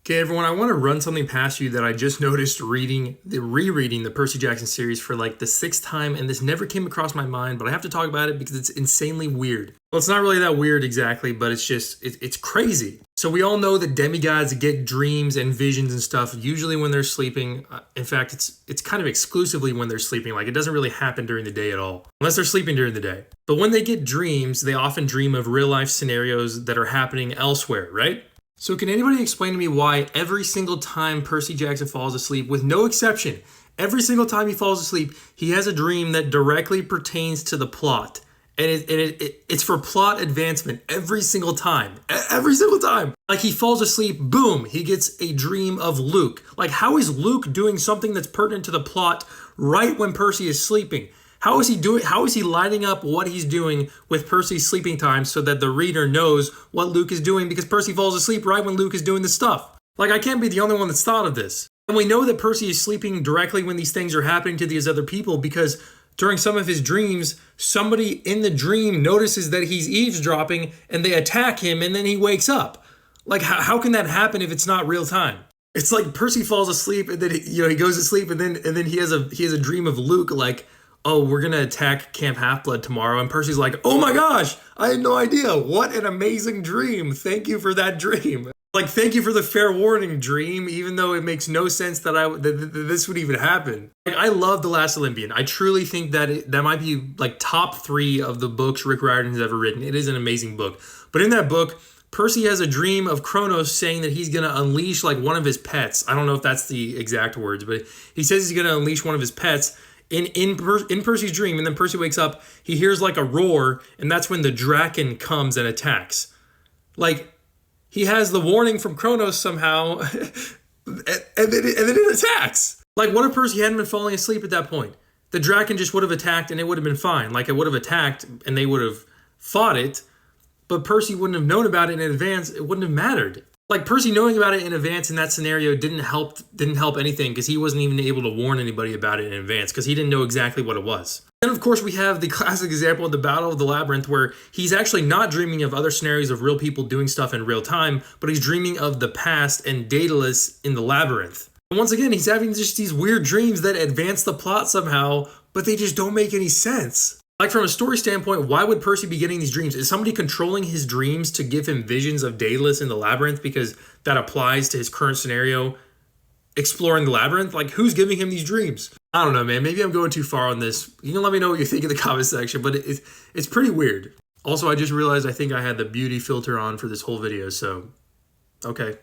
Okay, everyone, I want to run something past you that I just noticed rereading the Percy Jackson series for like the sixth time, and this never came across my mind, but I have to talk about it because it's insanely weird. Well, it's not really that weird exactly, but it's crazy. So we all know that demigods get dreams and visions and stuff usually when they're sleeping. In fact, it's kind of exclusively when they're sleeping. Like, it doesn't really happen during the day at all, unless they're sleeping during the day. But when they get dreams, they often dream of real life scenarios that are happening elsewhere, right? So can anybody explain to me why every single time Percy Jackson falls asleep, with no exception, every single time he falls asleep, he has a dream that directly pertains to the plot? And it's for plot advancement every single time. Every single time. Like, he falls asleep, boom, he gets a dream of Luke. Like, how is Luke doing something that's pertinent to the plot right when Percy is sleeping? How is he lining up what he's doing with Percy's sleeping time so that the reader knows what Luke is doing, because Percy falls asleep right when Luke is doing the stuff? Like, I can't be the only one that's thought of this. And we know that Percy is sleeping directly when these things are happening to these other people, because during some of his dreams, somebody in the dream notices that he's eavesdropping and they attack him, and then he wakes up. Like, how can that happen if it's not real time? It's like Percy falls asleep and then he goes to sleep, and then he has a dream of Luke, like, oh, we're going to attack Camp Half-Blood tomorrow. And Percy's like, oh my gosh, I had no idea. What an amazing dream. Thank you for that dream. Like, thank you for the fair warning, dream, even though it makes no sense that this would even happen. Like, I love The Last Olympian. I truly think that that might be like top 3 of the books Rick Riordan has ever written. It is an amazing book. But in that book, Percy has a dream of Kronos saying that he's going to unleash like one of his pets. I don't know if that's the exact words, but he says he's going to unleash one of his pets in Percy's dream, and then Percy wakes up, he hears like a roar, and that's when the Draken comes and attacks. Like, he has the warning from Kronos somehow, and then it attacks. Like, what if Percy hadn't been falling asleep at that point? The Draken just would have attacked, and it would have been fine. Like, it would have attacked, and they would have fought it, but Percy wouldn't have known about it in advance. It wouldn't have mattered. Like, Percy knowing about it in advance in that scenario didn't help anything, because he wasn't even able to warn anybody about it in advance, because he didn't know exactly what it was. Then, of course, we have the classic example of the Battle of the Labyrinth, where he's actually not dreaming of other scenarios of real people doing stuff in real time, but he's dreaming of the past and Daedalus in the labyrinth. And once again, he's having just these weird dreams that advance the plot somehow, but they just don't make any sense. Like, from a story standpoint, why would Percy be getting these dreams? Is somebody controlling his dreams to give him visions of Daedalus in the labyrinth because that applies to his current scenario, exploring the labyrinth? Like, who's giving him these dreams? I don't know, man. Maybe I'm going too far on this. You can let me know what you think in the comment section, but it's pretty weird. Also, I just realized I think I had the beauty filter on for this whole video, so okay.